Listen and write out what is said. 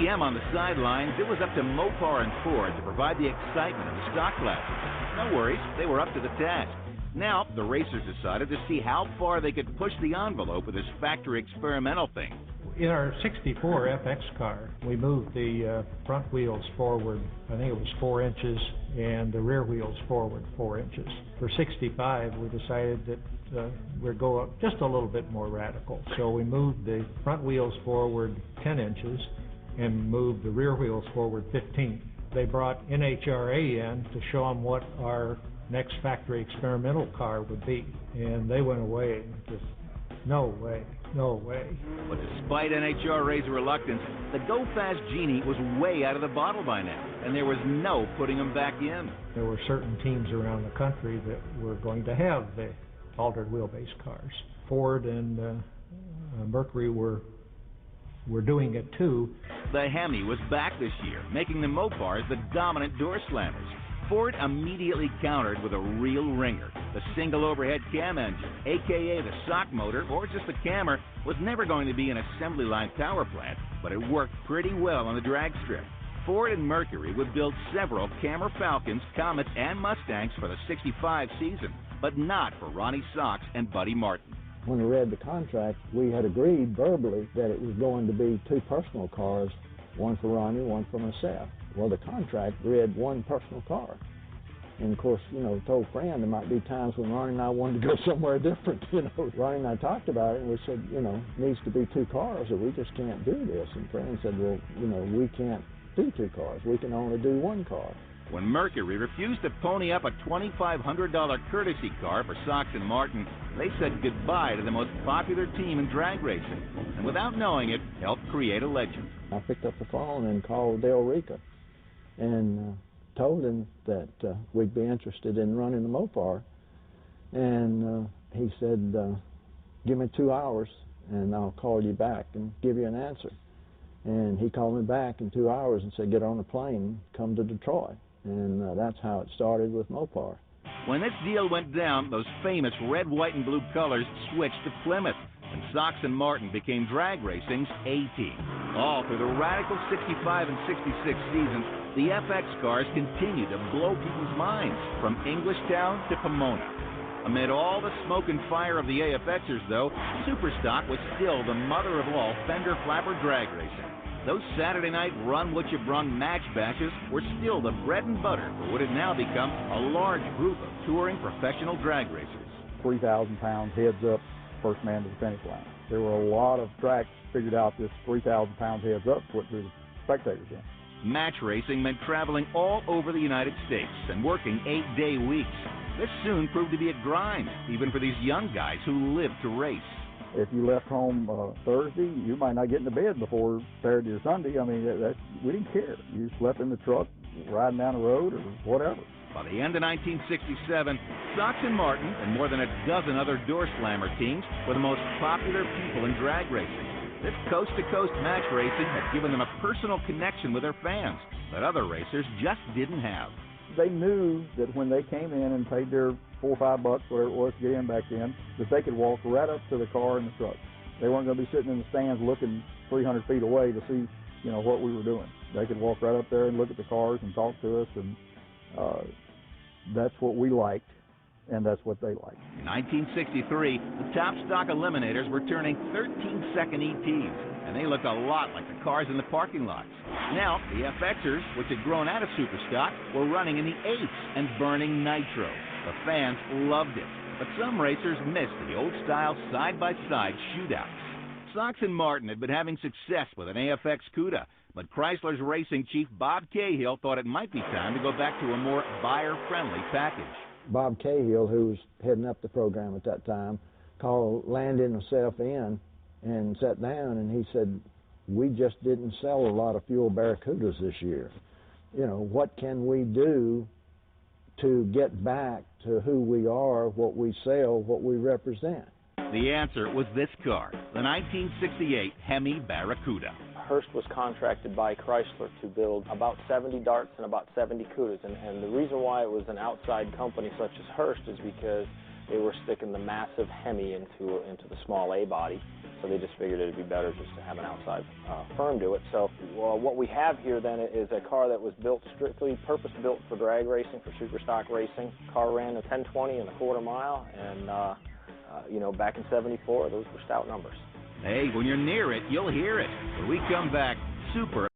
GM on the sidelines, it was up to Mopar and Ford to provide the excitement of the stock classes. No worries, they were up to the task. Now, the racers decided to see how far they could push the envelope with this factory experimental thing. In our 64 FX car, we moved the front wheels forward, I think it was 4 inches, and the rear wheels forward 4 inches. For 65, we decided that we'd go up just a little bit more radical. So we moved the front wheels forward 10 inches and moved the rear wheels forward 15. They brought NHRA in to show them what our next factory experimental car would be, and they went away and just, no way, no way. But despite NHRA's reluctance, the Go Fast Genie was way out of the bottle by now, and there was no putting him back in. There were certain teams around the country that were going to have the altered wheelbase cars. Ford and Mercury were doing it too. The Hemi was back this year, making the Mopars the dominant door slammers. Ford immediately countered with a real ringer. The single overhead cam engine, aka the sock motor, or just the cammer, was never going to be an assembly line power plant, but it worked pretty well on the drag strip. Ford and Mercury would build several Cammer Falcons, Comets, and Mustangs for the '65 season, but not for Ronnie Sox and Buddy Martin. When we read the contract, we had agreed verbally that it was going to be 2 personal cars, one for Ronnie, one for myself. Well, the contract read 1 personal car. And of course, told Fran there might be times when Ronnie and I wanted to go somewhere different, Ronnie and I talked about it, and we said, it needs to be 2 cars, or we just can't do this. And Fran said, well, we can't do 2 cars. We can only do 1 car. When Mercury refused to pony up a $2,500 courtesy car for Sox and Martin, they said goodbye to the most popular team in drag racing, and without knowing it, helped create a legend. I picked up the phone and called Del Rica and told him that we'd be interested in running the Mopar, and he said, give me 2 hours and I'll call you back and give you an answer. And he called me back in 2 hours and said, get on a plane, come to Detroit. And that's how it started with Mopar. When this deal went down, those famous red, white, and blue colors switched to Plymouth, and Sox and Martin became drag racing's A-team. All through the radical 65 and 66 seasons, the FX cars continued to blow people's minds, from Englishtown to Pomona. Amid all the smoke and fire of the AFXers, though, SuperStock was still the mother of all fender flapper drag racing. Those Saturday night run-what-you-brung match bashes were still the bread and butter for what had now become a large group of touring professional drag racers. 3,000 pounds heads up, first man to the finish line. There were a lot of tracks figured out this 3,000 pounds heads up to put the spectators in. Match racing meant traveling all over the United States and working 8-day weeks. This soon proved to be a grind, even for these young guys who lived to race. If you left home Thursday, you might not get into bed before Saturday or Sunday. I mean, we didn't care. You slept in the truck, riding down the road, or whatever. By the end of 1967, Sox and Martin and more than a dozen other door slammer teams were the most popular people in drag racing. This coast-to-coast match racing had given them a personal connection with their fans that other racers just didn't have. They knew that when they came in and paid their $4 or $5, whatever it was to get in back then, that they could walk right up to the car and the truck. They weren't going to be sitting in the stands looking 300 feet away to see, what we were doing. They could walk right up there and look at the cars and talk to us, and that's what we liked, and that's what they liked. In 1963, the top stock eliminators were turning 13-second ETs, and they looked a lot like the cars in the parking lots. Now, the FXers, which had grown out of SuperStock, were running in the 8s and burning nitro. The fans loved it, but some racers missed the old-style side-by-side shootouts. Sox and Martin had been having success with an AFX CUDA, but Chrysler's racing chief Bob Cahill thought it might be time to go back to a more buyer-friendly package. Bob Cahill, who was heading up the program at that time, called Landon himself in and sat down, and he said, we just didn't sell a lot of fuel Barracudas this year. What can we do to get back to who we are, what we sell, what we represent? The answer was this car, the 1968 Hemi Barracuda. Hearst was contracted by Chrysler to build about 70 darts and about 70 CUDAs, and the reason why it was an outside company such as Hearst is because they were sticking the massive Hemi into the small A body, so they just figured it'd be better just to have an outside firm do it. So what we have here then is a car that was built strictly purpose-built for drag racing, for SuperStock racing. Car ran a 10:20 in the quarter mile, and you know, back in '74, those were stout numbers. Hey, when you're near it, you'll hear it. When we come back, Super